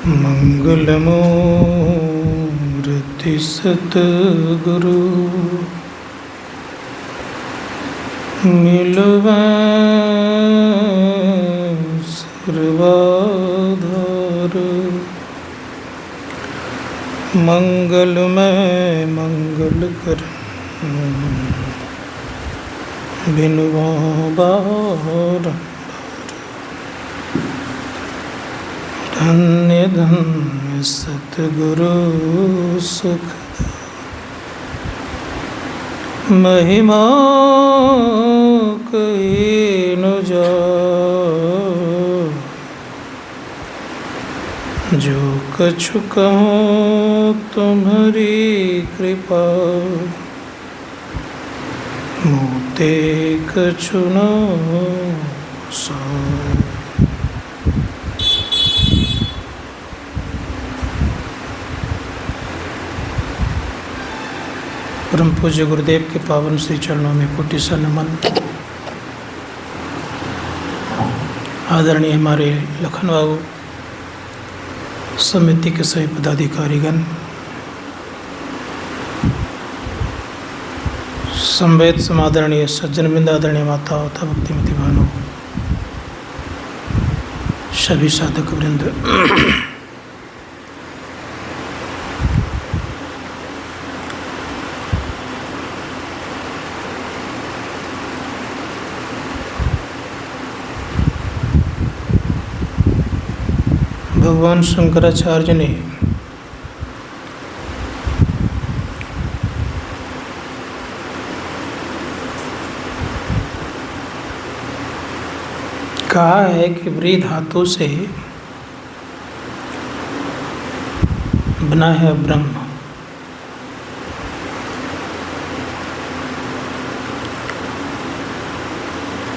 मंगलमूर्ति सतगुरु मिलवा सर्वाधार। मंगलमय मंगल कर बिनुआ बार। धन्य धन्य सतगुरु सुख महिमा कही न जाए। जो कछु कहो तुम्हारी कृपा मोते कछु न साय। परम पूज्य गुरुदेव के पावन श्री चरणों में कोटि सा नमन। आदरणीय हमारे लखन बाबू, समिति के सभी पदाधिकारीगण, संवेद समादरणीय सज्जनबिंद, आदरणीय माताओं तथा भक्तिमती बहनों, सभी साधक वृंद, भगवान शंकराचार्य ने कहा है कि व्री धातु से बना है ब्रह्म,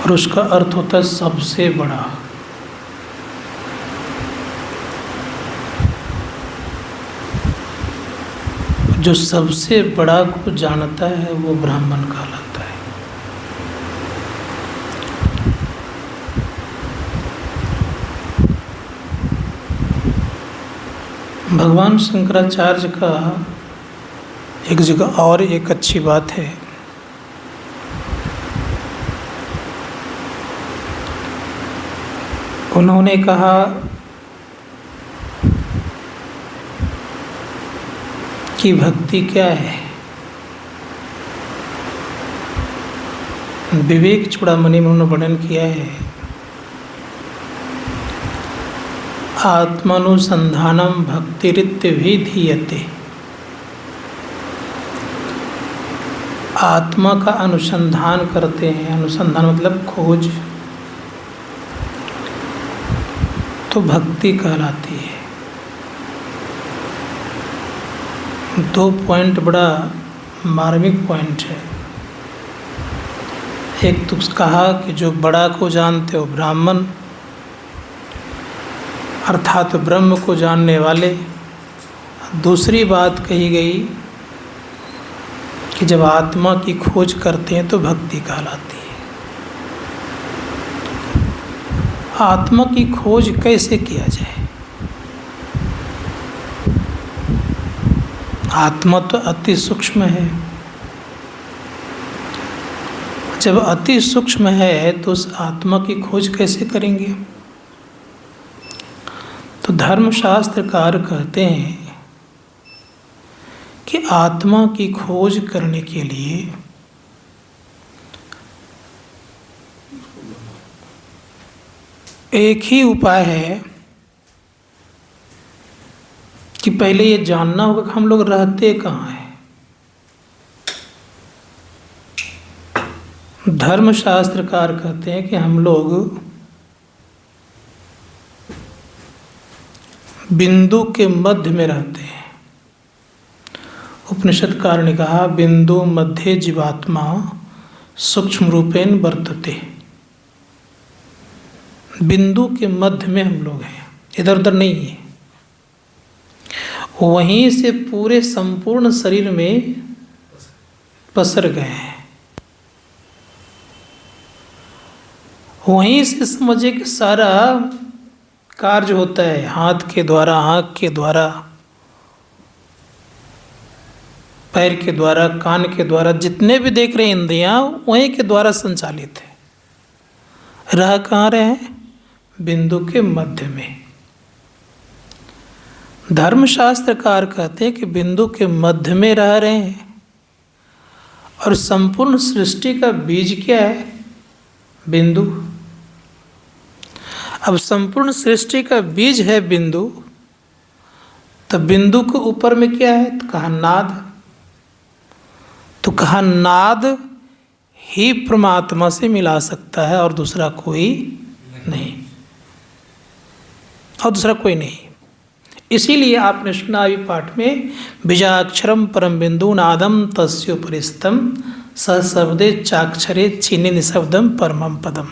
और उसका अर्थ होता है सबसे बड़ा। जो सबसे बड़ा को जानता है वो ब्राह्मण कहलाता है। भगवान शंकराचार्य का एक जगह और एक अच्छी बात है। उन्होंने कहा कि भक्ति क्या है। विवेक चूड़ामणि में उन्होंने वर्णन किया है, आत्मानुसंधानम भक्तिरित्य विधीयते। आत्मा का अनुसंधान करते हैं, अनुसंधान मतलब खोज, तो भक्ति कहलाती है। दो पॉइंट बड़ा मार्मिक पॉइंट है। एक तो कहा कि जो बड़ा को जानते हो ब्राह्मण, अर्थात ब्रह्म को जानने वाले। दूसरी बात कही गई कि जब आत्मा की खोज करते हैं तो भक्ति कहलाती है। आत्मा की खोज कैसे किया जाए? आत्मा तो अति सूक्ष्म है। जब अति सूक्ष्म है तो उस आत्मा की खोज कैसे करेंगे? तो धर्मशास्त्रकार कहते हैं कि आत्मा की खोज करने के लिए एक ही उपाय है कि पहले ये जानना होगा कि हम लोग रहते कहाँ हैं। धर्मशास्त्रकार कहते हैं कि हम लोग बिंदु के मध्य में रहते हैं। उपनिषदकार ने कहा बिंदु मध्य जीवात्मा सूक्ष्म रूपेण वर्तते। बिंदु के मध्य में हम लोग हैं, इधर उधर नहीं है। वहीं से पूरे संपूर्ण शरीर में पसर गए हैं। वहीं से समझे कि सारा कार्य होता है हाथ के द्वारा, आँख के द्वारा, पैर के द्वारा, कान के द्वारा, जितने भी देख रहे हैं इंद्रियाँ वहीं के द्वारा संचालित है। रह कहाँ रहे हैं? बिंदु के मध्य में। धर्मशास्त्रकार कहते हैं कि बिंदु के मध्य में रह रहे हैं। और संपूर्ण सृष्टि का बीज क्या है? बिंदु। अब संपूर्ण सृष्टि का बीज है बिंदु, तो बिंदु के ऊपर में क्या है? तो कहा नाद। तो कहा नाद ही परमात्मा से मिला सकता है और दूसरा कोई नहीं, और दूसरा कोई नहीं। इसीलिए आपने सुना अभी पाठ में, बीजाक्षरम परम बिंदु नादम तस्योपरिस्तम सशब्दे चाक्षरे छिन्नि निशब्दम परमम पदम।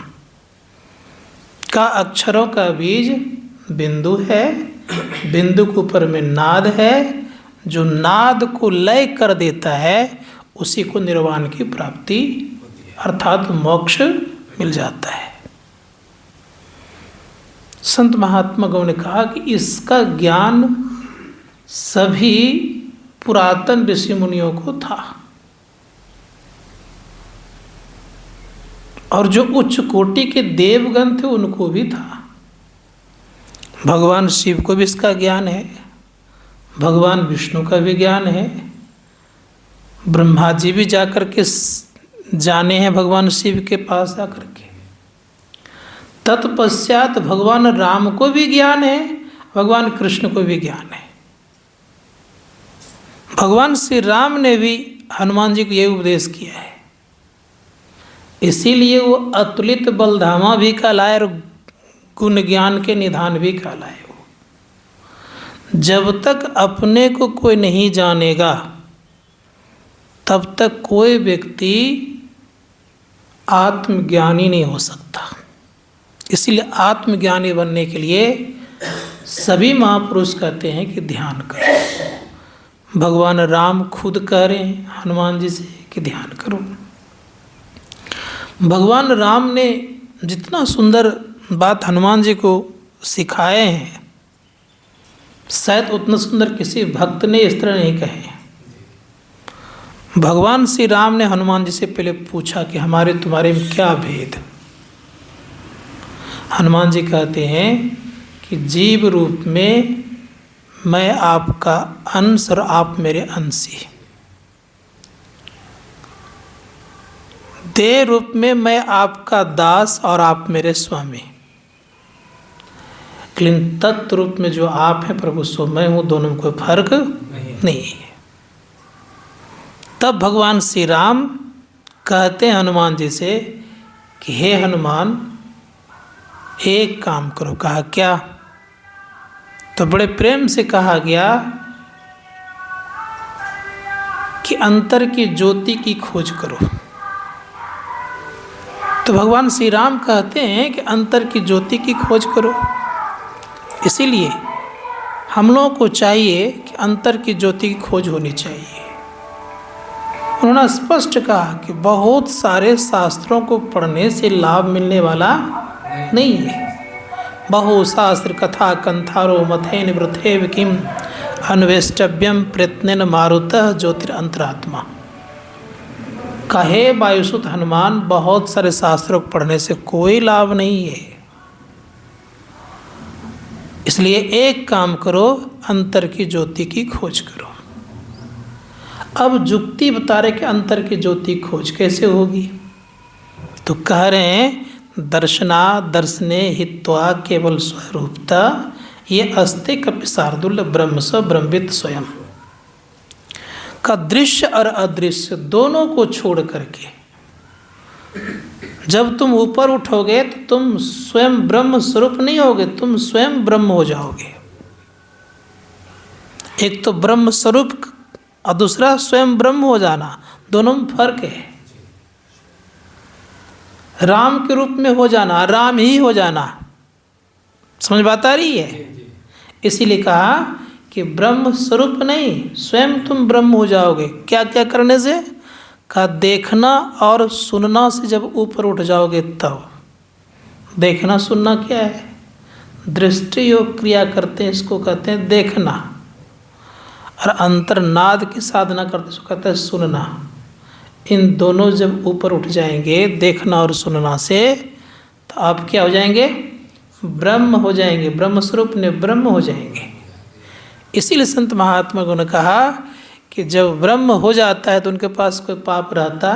का अक्षरों का बीज बिंदु है, बिंदु के ऊपर में नाद है, जो नाद को लय कर देता है उसी को निर्वाण की प्राप्ति अर्थात मोक्ष मिल जाता है। संत महात्मा गौ ने कहा कि इसका ज्ञान सभी पुरातन ऋषि मुनियों को था, और जो उच्च कोटि के देवगण थे उनको भी था। भगवान शिव को भी इसका ज्ञान है, भगवान विष्णु का भी ज्ञान है, ब्रह्मा जी भी जाकर के जाने हैं भगवान शिव के पास जाकर के। तत्पश्चात भगवान राम को भी ज्ञान है, भगवान कृष्ण को भी ज्ञान है। भगवान श्री राम ने भी हनुमान जी को यह उपदेश किया है, इसीलिए वो अतुलित बलधामा भी कहलाए और गुण ज्ञान के निधान भी कहलाए। वो जब तक अपने को कोई नहीं जानेगा तब तक कोई व्यक्ति आत्मज्ञानी नहीं हो सकता। इसीलिए आत्मज्ञानी बनने के लिए सभी महापुरुष कहते हैं कि ध्यान करो। भगवान राम खुद कह रहे हैं हनुमान जी से कि ध्यान करो। भगवान राम ने जितना सुंदर बात हनुमान जी को सिखाए हैं, शायद उतना सुंदर किसी भक्त ने इस तरह नहीं कहे। भगवान श्री राम ने हनुमान जी से पहले पूछा कि हमारे तुम्हारे में क्या भेद। हनुमान जी कहते हैं कि जीव रूप में मैं आपका अंश और आप मेरे अंशी, देह रूप में मैं आपका दास और आप मेरे स्वामी, लेकिन तत्व रूप में जो आप हैं प्रभु सो मैं हूँ, दोनों में कोई फर्क नहीं है। तब भगवान श्री राम कहते हैं हनुमान जी से कि हे हनुमान एक काम करो। कहा क्या? तो बड़े प्रेम से कहा गया कि अंतर की ज्योति की खोज करो। तो भगवान श्री राम कहते हैं कि अंतर की ज्योति की खोज करो। इसीलिए हम लोगों को चाहिए कि अंतर की ज्योति की खोज होनी चाहिए। उन्होंने स्पष्ट कहा कि बहुत सारे शास्त्रों को पढ़ने से लाभ मिलने वाला नहीं है। बहु शास्त्र कथा कंथारो मथे निवृथेव किम अन्वेष्टव्यम प्रयत्न मारुतः ज्योतिरंतरात्मा। कहे वायुसुत हनुमान बहुत सारे शास्त्रों को पढ़ने से कोई लाभ नहीं है, इसलिए एक काम करो, अंतर की ज्योति की खोज करो। अब जुक्ति बता रहे कि अंतर की ज्योति खोज कैसे होगी। तो कह रहे हैं दर्शना दर्शने हित्वा केवल स्वरूपता ये अस्ते कपि शार्दुल ब्रह्म स्व ब्रह्मविद स्वयं। का दृश्य और अदृश्य दोनों को छोड़ करके जब तुम ऊपर उठोगे तो तुम स्वयं ब्रह्म स्वरूप नहीं होगे, तुम स्वयं ब्रह्म हो जाओगे। एक तो ब्रह्म स्वरूप और दूसरा स्वयं ब्रह्म हो जाना, दोनों में फर्क है। राम के रूप में हो जाना, राम ही हो जाना, समझ बात आ रही है। इसीलिए कहा कि ब्रह्म स्वरूप नहीं, स्वयं तुम ब्रह्म हो जाओगे। क्या क्या करने से? कहा देखना और सुनना से जब ऊपर उठ जाओगे तब। देखना सुनना क्या है? दृष्टि योग क्रिया करते हैं, इसको कहते हैं देखना, और अंतर्नाद की साधना करते हैं, इसको कहते हैं सुनना। इन दोनों जब ऊपर उठ जाएंगे देखना और सुनना से, तो आप क्या हो जाएंगे? ब्रह्म हो जाएंगे, ब्रह्म स्वरूप ने ब्रह्म हो जाएंगे। इसीलिए संत महात्मा ने कहा कि जब ब्रह्म हो जाता है तो उनके पास कोई पाप रहता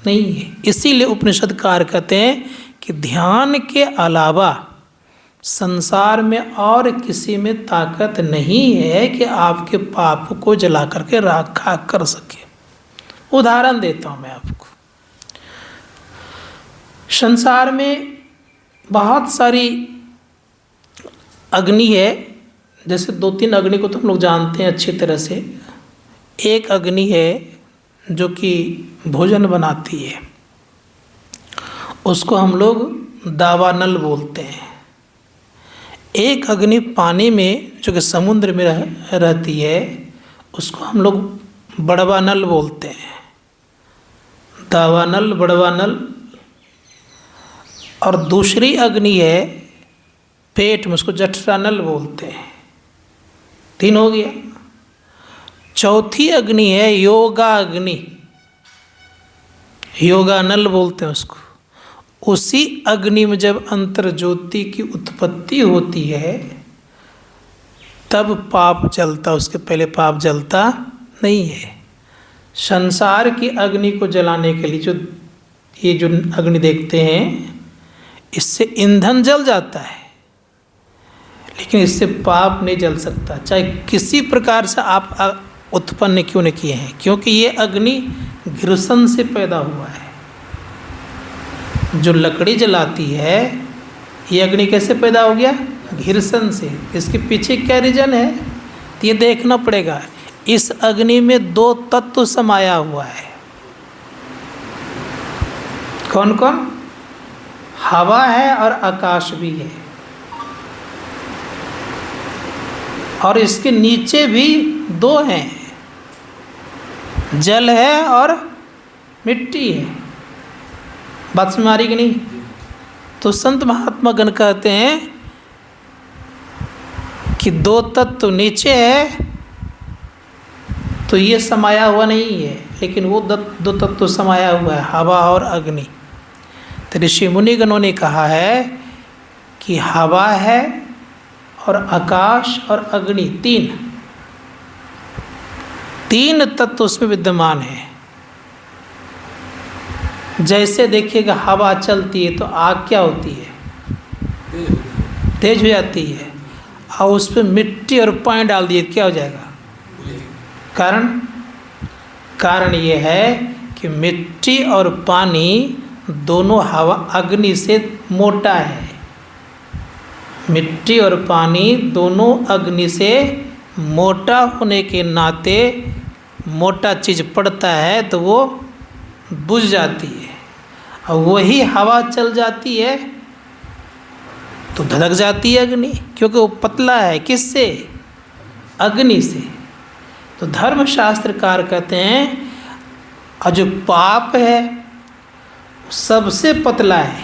नहीं है। इसीलिए उपनिषदकार कहते हैं कि ध्यान के अलावा संसार में और किसी में ताकत नहीं है कि आपके पाप को जला करके राख खाक कर सके। उदाहरण देता हूँ मैं आपको। संसार में बहुत सारी अग्नि है, जैसे 2-3 अग्नि को तो हम लोग जानते हैं अच्छी तरह से। एक अग्नि है जो कि भोजन बनाती है, उसको हम लोग दावानल बोलते हैं। एक अग्नि पानी में जो कि समुद्र में रहती है, उसको हम लोग बड़वानल बोलते हैं। दावानल, बड़वानल। और दूसरी अग्नि है पेट में, उसको जठरानल बोलते हैं। 3 हो गया। चौथी अग्नि है योगा अग्नि, योगानल बोलते हैं उसको। उसी अग्नि में जब अंतर ज्योति की उत्पत्ति होती है तब पाप जलता, उसके पहले पाप जलता नहीं है। संसार की अग्नि को जलाने के लिए जो अग्नि देखते हैं, इससे ईंधन जल जाता है, लेकिन इससे पाप नहीं जल सकता, चाहे किसी प्रकार से आप उत्पन्न क्यों नहीं किए हैं, क्योंकि ये अग्नि घृसन से पैदा हुआ है। जो लकड़ी जलाती है, ये अग्नि कैसे पैदा हो गया? घृसन से। इसके पीछे क्या रीजन है तो ये देखना पड़ेगा। इस अग्नि में 2 तत्व समाया हुआ है। कौन कौन? हवा है और आकाश भी है, और इसके नीचे भी 2 हैं, जल है और मिट्टी है। बात समझ आ रही कि नहीं? तो संत महात्मा गण कहते हैं कि 2 तत्व नीचे है तो ये समाया हुआ नहीं है, लेकिन वो 2 तत्व समाया हुआ है, हवा और अग्नि। तो ऋषि मुनिगणों ने कहा है कि हवा है और आकाश और अग्नि, 3 तत्व उसमें विद्यमान है। जैसे देखिएगा हवा चलती है तो आग क्या होती है? तेज हो जाती है, और उस पर मिट्टी और पानी डाल दिए क्या हो जाएगा? कारण ये है कि मिट्टी और पानी दोनों हवा अग्नि से मोटा है। मिट्टी और पानी दोनों अग्नि से मोटा होने के नाते मोटा चीज़ पड़ता है तो वो बुझ जाती है, और वही हवा चल जाती है तो धधक जाती है अग्नि, क्योंकि वो पतला है। किससे? अग्नि से। तो धर्मशास्त्रकार कहते हैं और जो पाप है सबसे पतला है।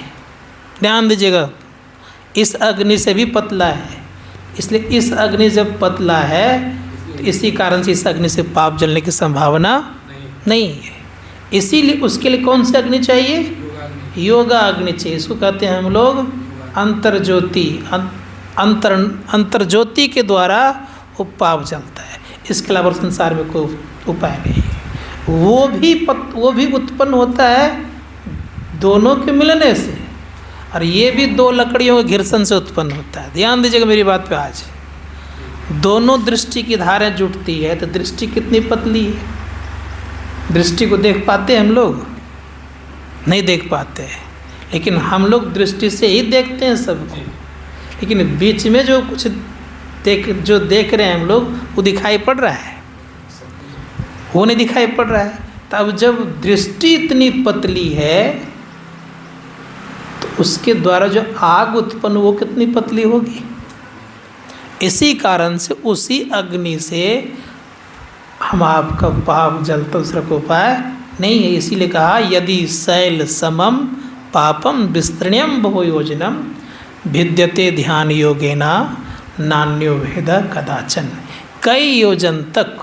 ध्यान दीजिएगा, इस अग्नि से भी पतला है। इसलिए इस अग्नि जब पतला है तो इसी कारण से इस अग्नि से पाप जलने की संभावना नहीं है। इसीलिए उसके लिए कौन सी अग्नि चाहिए? योगा अग्नि चाहिए। इसको कहते हैं हम लोग अंतर्ज्योति। अंतर्ज्योति के द्वारा वो पाप जलता है। इसके अलावा संसार में कोई उपाय नहीं है। वो भी उत्पन्न होता है दोनों के मिलने से, और ये भी 2 लकड़ियों के घर्षण से उत्पन्न होता है। ध्यान दीजिएगा मेरी बात पे। आज दोनों दृष्टि की धारें जुटती है तो दृष्टि कितनी पतली है। दृष्टि को देख पाते हैं हम लोग? नहीं देख पाते हैं, लेकिन हम लोग दृष्टि से ही देखते हैं सबको। लेकिन बीच में जो कुछ देख रहे हैं हम लोग, वो दिखाई पड़ रहा है? वो नहीं दिखाई पड़ रहा है। तब जब दृष्टि इतनी पतली है तो उसके द्वारा जो आग उत्पन्न वो कितनी पतली होगी। इसी कारण से उसी अग्नि से हम आपका पाप जलता, दूसरा को उपाय नहीं है। इसीलिए कहा यदि शैल समम पापम विस्तृण्यम बहुयोजनम भिद्यते ध्यान योगेना नान्यो भेद कदाचन। कई योजन तक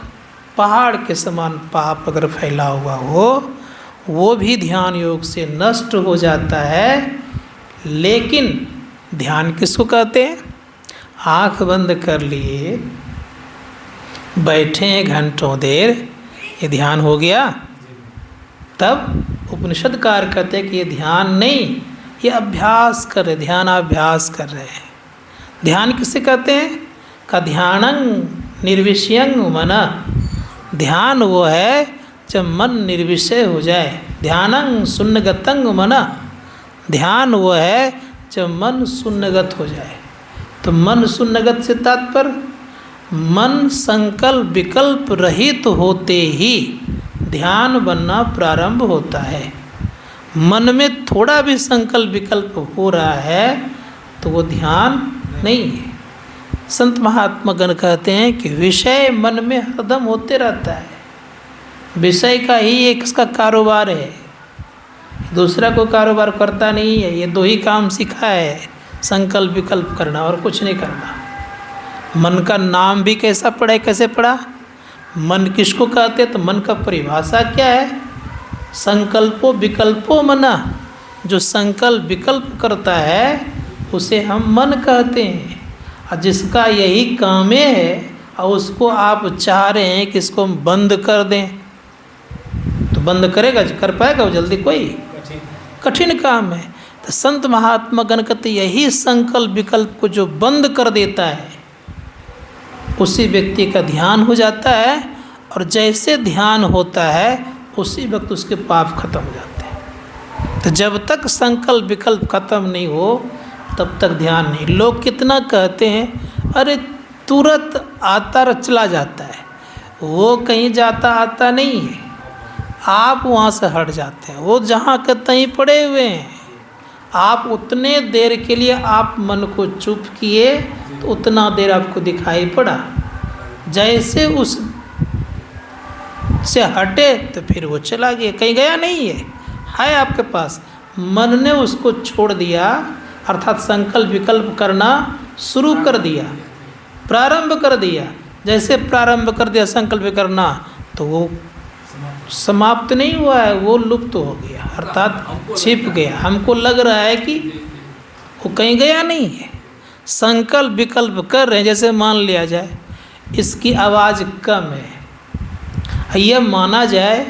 पहाड़ के समान पाप अगर फैला हुआ हो वो भी ध्यान योग से नष्ट हो जाता है। लेकिन ध्यान किसको कहते हैं? आँख बंद कर लिए, बैठे हैं घंटों देर, ये ध्यान हो गया। तब उपनिषदकार कहते हैं कि ये ध्यान नहीं, ये अभ्यास कर रहे, ध्यानाभ्यास कर रहे हैं। ध्यान किसे कहते हैं? का ध्यानं निर्विषयं मनः। ध्यान वो है जब मन निर्विषय हो जाए। ध्यानं शून्यगतं मनः। ध्यान वो है जब मन शून्यगत हो जाए। तो मन शून्यगत से तात्पर्य मन संकल्प विकल्प रहित होते ही ध्यान बनना प्रारंभ होता है। मन में थोड़ा भी संकल्प विकल्प हो रहा है तो वो ध्यान नहीं है। संत महात्मा गण कहते हैं कि विषय मन में हरदम होते रहता है। विषय का ही एक इसका कारोबार है, दूसरा कोई कारोबार करता नहीं है। ये दो ही काम सीखा है, संकल्प विकल्प करना और कुछ नहीं करना। मन का नाम भी कैसा पड़ा है, कैसे पड़ा? मन किसको कहते? तो मन का परिभाषा क्या है? संकल्पो विकल्पो मना। जो संकल्प विकल्प करता है उसे हम मन कहते हैं। और जिसका यही काम है और उसको आप चाह रहे हैं कि इसको हम बंद कर दें, तो बंद करेगा? कर पाएगा वो जल्दी? कोई कठिन काम है। तो संत महात्मा गण कहते यही संकल्प विकल्प को जो बंद कर देता है उसी व्यक्ति का ध्यान हो जाता है। और जैसे ध्यान होता है उसी वक्त उसके पाप खत्म हो जाते हैं। तो जब तक संकल्प विकल्प खत्म नहीं हो तब तक ध्यान नहीं। लोग कितना कहते हैं, अरे तुरंत आता चला जाता है। वो कहीं जाता आता नहीं है, आप वहाँ से हट जाते हैं। वो जहाँ के तहीं पड़े हुए हैं। आप उतने देर के लिए आप मन को चुप किए तो उतना देर आपको दिखाई पड़ा। जैसे उस से हटे तो फिर वो चला गया, कहीं गया नहीं है आपके पास। मन ने उसको छोड़ दिया, अर्थात संकल्प विकल्प करना शुरू कर दिया, प्रारंभ कर दिया। जैसे प्रारंभ कर दिया संकल्प करना तो वो समाप्त नहीं हुआ है, वो लुप्त हो गया, अर्थात छिप गया। हमको लग रहा है कि वो कहीं गया नहीं है। संकल्प विकल्प कर रहे हैं, जैसे मान लिया जाए इसकी आवाज़ कम है, यह माना जाए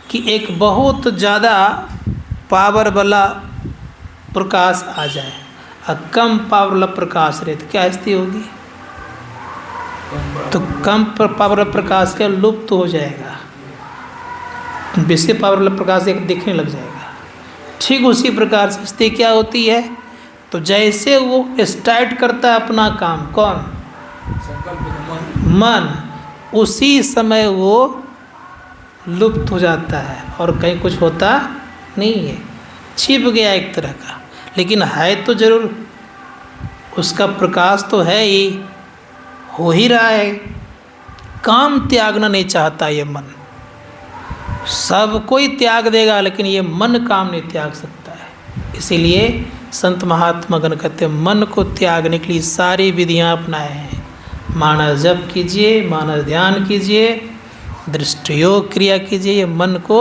कि एक बहुत ज़्यादा पावर वाला प्रकाश आ जाए और कम पावर वाला प्रकाश रहे तो क्या स्थिति होगी? तो कम पावर वाला प्रकाश क्या लुप्त हो जाएगा, बेसी पावर वाला प्रकाश एक दिखने लग जाएगा। ठीक उसी प्रकार से स्थिति क्या होती है? तो जैसे वो स्टार्ट करता है अपना काम, कौन? मन, उसी समय वो लुप्त हो जाता है और कहीं कुछ होता नहीं है, छिप गया एक तरह का। लेकिन है तो जरूर, उसका प्रकाश तो है ही, हो ही रहा है। काम त्यागना नहीं चाहता ये मन, सब कोई त्याग देगा लेकिन ये मन काम नहीं त्याग सकता है। इसीलिए संत महात्मा गण कहते हैं मन को त्यागने के लिए सारी विधियां अपनाए हैं। मानस जप कीजिए, मानस ध्यान कीजिए, दृष्टि योग क्रिया कीजिए, ये मन को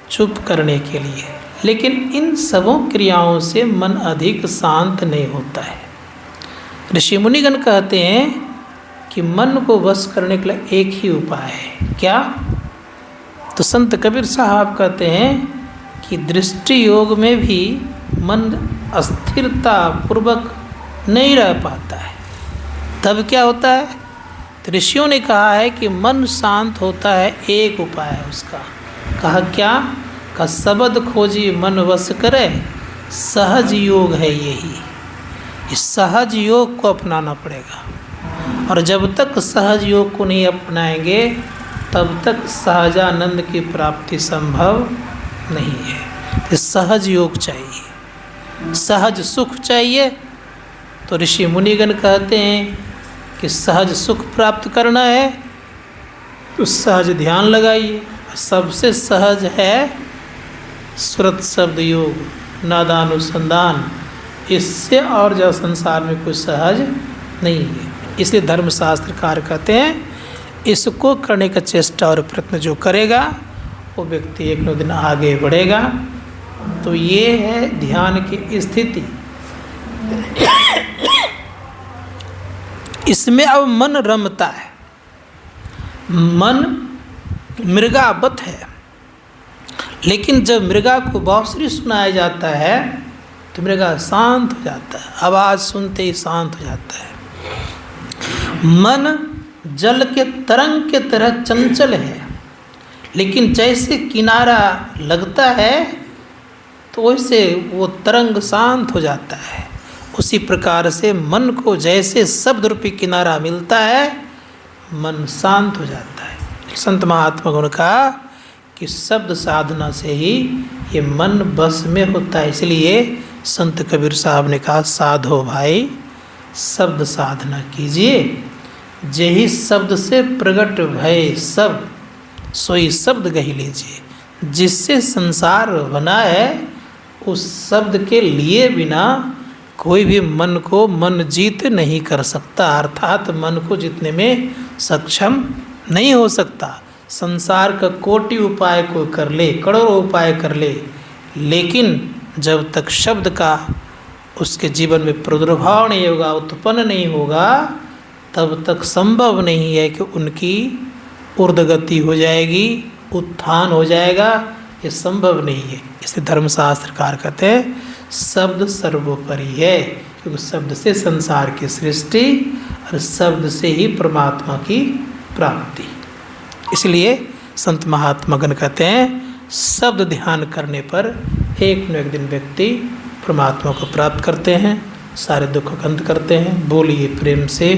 चुप करने के लिए। लेकिन इन सबों क्रियाओं से मन अधिक शांत नहीं होता है। ऋषि मुनिगण कहते हैं कि मन को वश करने के लिए एक ही उपाय है। क्या? तो संत कबीर साहब कहते हैं कि दृष्टि योग में भी मन अस्थिरता पूर्वक नहीं रह पाता है। तब क्या होता है? तो ऋषियों ने कहा है कि मन शांत होता है, एक उपाय है उसका। कहा क्या? का शब्द खोजी मन वश करे, सहज योग है यही। इस सहज योग को अपनाना पड़ेगा। और जब तक सहज योग को नहीं अपनाएंगे तब तक सहजानंद की प्राप्ति संभव नहीं है। तो सहज योग चाहिए, सहज सुख चाहिए। तो ऋषि मुनिगण कहते हैं कि सहज सुख प्राप्त करना है तो सहज ध्यान लगाइए। सबसे सहज है श्रुत शब्द योग, नादानुसंधान, इससे और जो संसार में कुछ सहज नहीं है। इसलिए धर्मशास्त्रकार कहते हैं इसको करने का चेष्टा और प्रयत्न जो करेगा वो व्यक्ति एक न दिन आगे बढ़ेगा। तो ये है ध्यान की स्थिति। इसमें अब मन रमता है, मन मृगावत है। लेकिन जब मृगा को बांसुरी सुनाया जाता है तो मृगा शांत हो जाता है, आवाज़ सुनते ही शांत हो जाता है। मन जल के तरंग के तरह चंचल है, लेकिन जैसे किनारा लगता है तो वैसे वो तरंग शांत हो जाता है। उसी प्रकार से मन को जैसे शब्द रूपी किनारा मिलता है, मन शांत हो जाता है। संत महात्मा ने कहा कि शब्द साधना से ही ये मन बस में होता है। इसलिए संत कबीर साहब ने कहा, साधो भाई शब्द साधना कीजिए, जेहि शब्द से प्रगट भय सब सोई शब्द गही लीजिए। जिससे संसार बना है उस शब्द के लिए बिना कोई भी मन को मन जीत नहीं कर सकता, अर्थात मन को जीतने में सक्षम नहीं हो सकता। संसार का कोटि उपाय कोई कर ले, करोड़ों उपाय कर ले, लेकिन जब तक शब्द का उसके जीवन में प्रादुर्भाव नहीं होगा, उत्पन्न नहीं होगा, तब तक संभव नहीं है कि उनकी ऊर्ध्वगति हो जाएगी, उत्थान हो जाएगा। ये संभव नहीं है। इसलिए धर्मशास्त्रकार कहते हैं शब्द सर्वोपरि है, क्योंकि शब्द से संसार की सृष्टि और शब्द से ही परमात्मा की प्राप्ति। इसलिए संत महात्मागण कहते हैं शब्द ध्यान करने पर एक न एक दिन व्यक्ति परमात्मा को प्राप्त करते हैं, सारे दुख का अंत करते हैं। बोलिए प्रेम से।